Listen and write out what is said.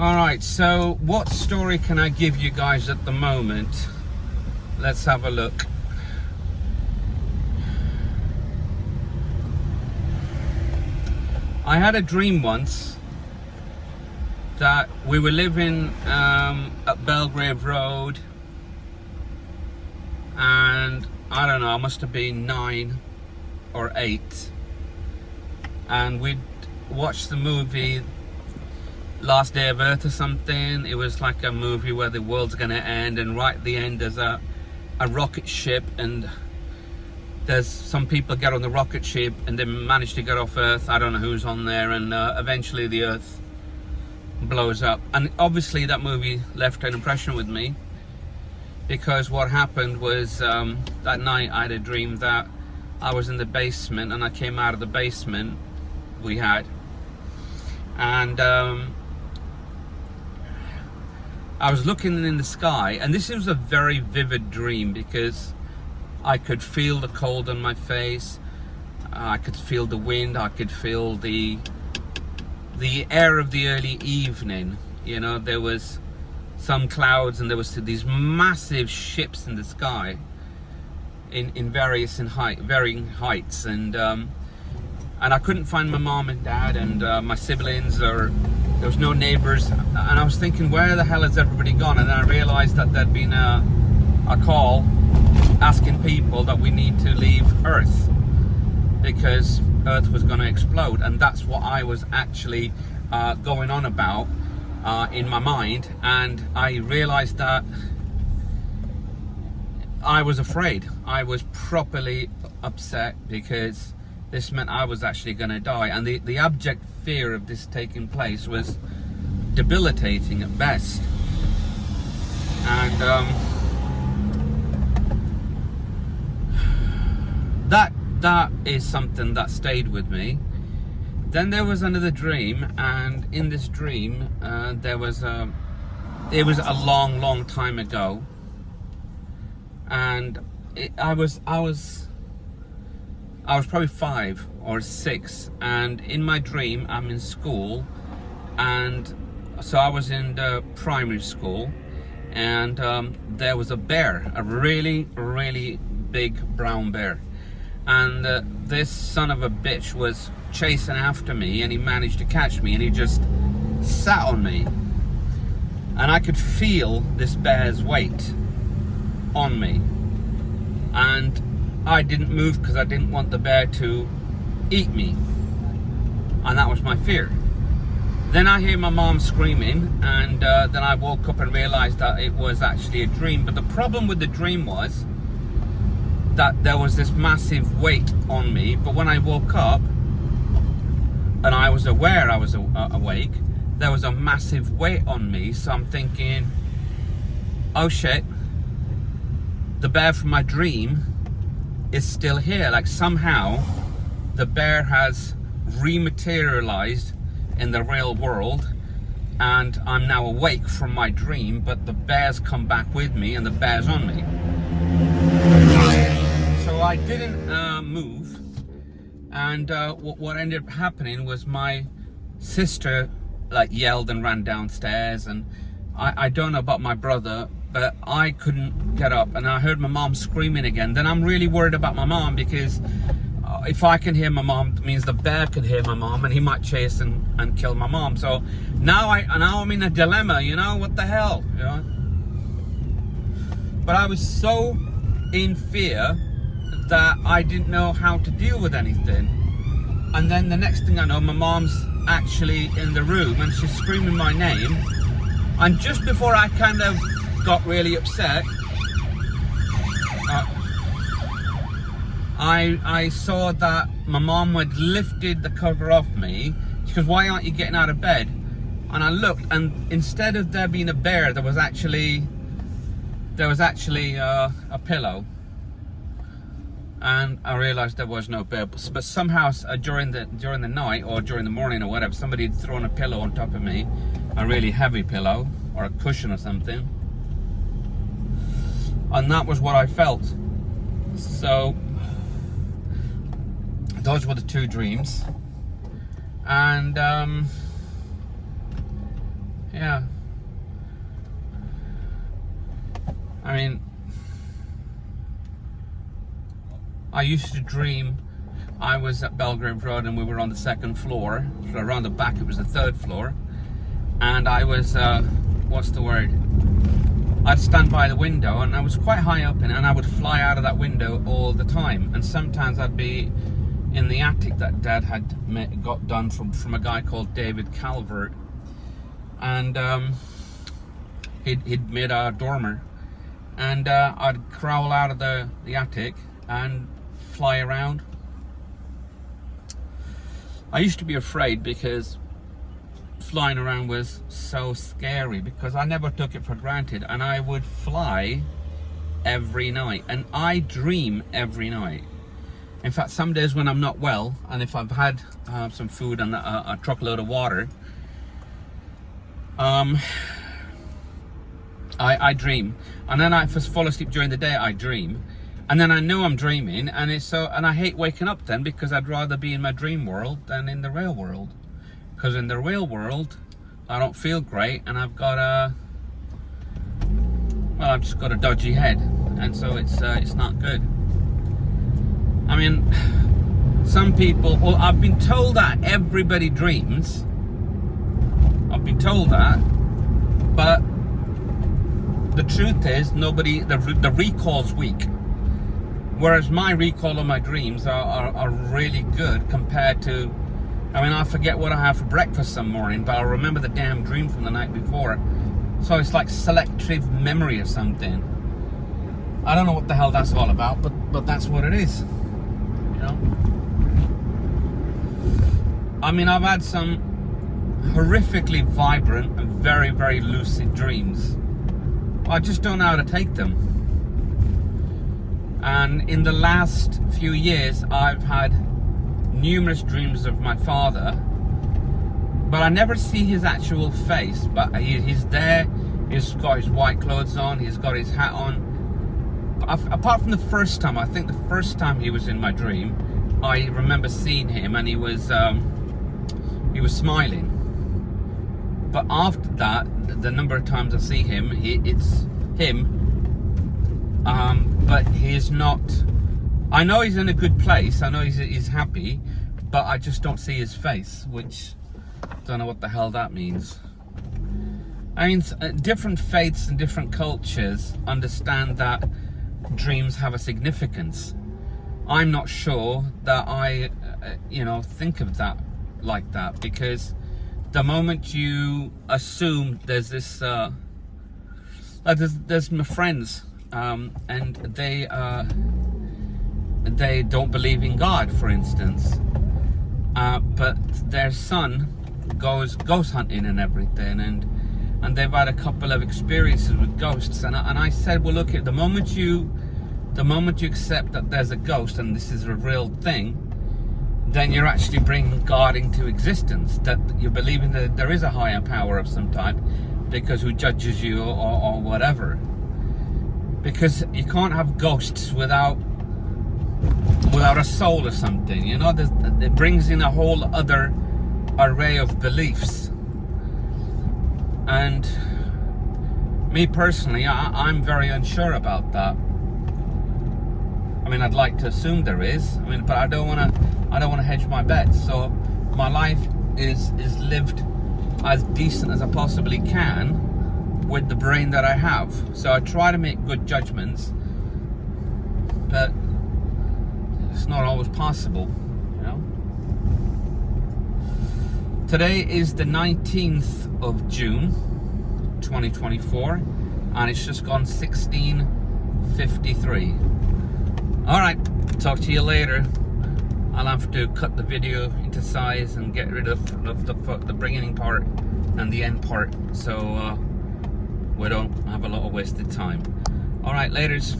Alright, so what story can I give you guys at the moment? Let's have a look. I had a dream once that we were living at Belgrave Road, and I don't know, I must have been 9 or 8, and we'd watched the movie Last Day of Earth or something. It was like a movie where the world's gonna end, and right at the end there's a rocket ship, and there's some people get on the rocket ship and they manage to get off Earth. I don't know who's on there, and eventually the Earth blows up. And obviously that movie left an impression with me, because what happened was that night I had a dream that I was in the basement, and I came out of the basement we had, and I was looking in the sky, and this was a very vivid dream because I could feel the cold on my face, I could feel the wind, I could feel the air of the early evening. You know, there was some clouds, and there was these massive ships in the sky in varying heights, and I couldn't find my mom and dad and my siblings, or there was no neighbors, and I was thinking, where the hell has everybody gone? And then I realized that there'd been a call asking people that we need to leave Earth because Earth was going to explode, and that's what I was actually going on about in my mind. And I realized that I was afraid. I was properly upset because this meant I was actually going to die, and the abject fear of this taking place was debilitating at best. And that is something that stayed with me. Then there was another dream, and in this dream it was a long time ago, and I was probably 5 or 6, and in my dream I'm in school, and so I was in the primary school, and there was a bear, a really big brown bear, and this son of a bitch was chasing after me, and he managed to catch me, and he just sat on me, and I could feel this bear's weight on me, and I didn't move because I didn't want the bear to eat me, and that was my fear. Then I hear my mom screaming, and then I woke up and realized that it was actually a dream. But the problem with the dream was that there was this massive weight on me, but when I woke up and I was aware I was awake, there was a massive weight on me. So I'm thinking, oh shit, the bear from my dream is still here. Like somehow the bear has rematerialized in the real world, and I'm now awake from my dream, but the bear's come back with me, and the bear's on me. So I didn't move, and what ended up happening was my sister like yelled and ran downstairs, and I don't know about my brother, but I couldn't get up, and I heard my mom screaming again. Then I'm really worried about my mom, because if I can hear my mom, it means the bear can hear my mom, and he might chase and kill my mom. So now I'm in a dilemma, you know, what the hell, you know. But I was so in fear that I didn't know how to deal with anything. And then the next thing I know, my mom's actually in the room, and she's screaming my name. And just before I kind of got really upset, I saw that my mom had lifted the cover off me. She goes, "Why aren't you getting out of bed?" And I looked, and instead of there being a bear, there was actually a pillow. And I realized there was no bear, but somehow during the night or during the morning or whatever, somebody had thrown a pillow on top of me, a really heavy pillow or a cushion or something, and that was what I felt. So those were the two dreams, and yeah, Yeah. I mean, I used to dream I was at Belgrave Road and we were on the 2nd floor. So around the back it was the 3rd floor. And I was, what's the word? I'd stand by the window and I was quite high up and I would fly out of that window all the time. And sometimes I'd be in the attic that Dad had got done from a guy called David Calvert. And he'd made a dormer. And I'd crawl out of the attic and fly around. I used to be afraid because flying around was so scary, because I never took it for granted, and I would fly every night, and I dream every night. In fact, some days when I'm not well, and if I've had some food and a truckload of water, I dream, and then if I fall asleep during the day, I dream, and then I know I'm dreaming, and I hate waking up then, because I'd rather be in my dream world than in the real world. Because in the real world, I don't feel great, and I've just got a dodgy head, and so it's not good. I mean, some people, well, I've been told that everybody dreams. I've been told that, but the truth is, the recall's weak. Whereas my recall of my dreams are really good compared to, I mean, I forget what I have for breakfast some morning, but I'll remember the damn dream from the night before. So it's like selective memory or something. I don't know what the hell that's all about, but that's what it is. You know? I mean, I've had some horrifically vibrant and very, very lucid dreams. I just don't know how to take them. And in the last few years, I've had numerous dreams of my father, but I never see his actual face. But he's there, he's got his white clothes on, he's got his hat on. But apart from the first time, I think the first time he was in my dream, I remember seeing him and he was smiling. But after that, the number of times I see him, it's him. But he's not. I know he's in a good place. I know he's happy, but I just don't see his face, which don't know what the hell that means. I mean, different faiths and different cultures understand that dreams have a significance. I'm not sure that I, think of that like that, because the moment you assume there's this, there's my friends, and they don't believe in God, for instance, but their son goes ghost hunting and everything, and they've had a couple of experiences with ghosts, and I said, well, look, the moment you accept that there's a ghost and this is a real thing, then you're actually bringing God into existence, that you're believing that there is a higher power of some type, because who judges you or whatever. Because you can't have ghosts without a soul or something, it brings in a whole other array of beliefs. And me personally, I'm very unsure about that. I mean, I'd like to assume there is, but I don't want to hedge my bets. So my life is lived as decent as I possibly can with the brain that I have. So I try to make good judgments, but it's not always possible, Today is the 19th of June 2024, and it's just gone 16:53. All right, talk to you later. I'll have to cut the video into size and get rid of the beginning part and the end part, so we don't have a lot of wasted time. All right, laters.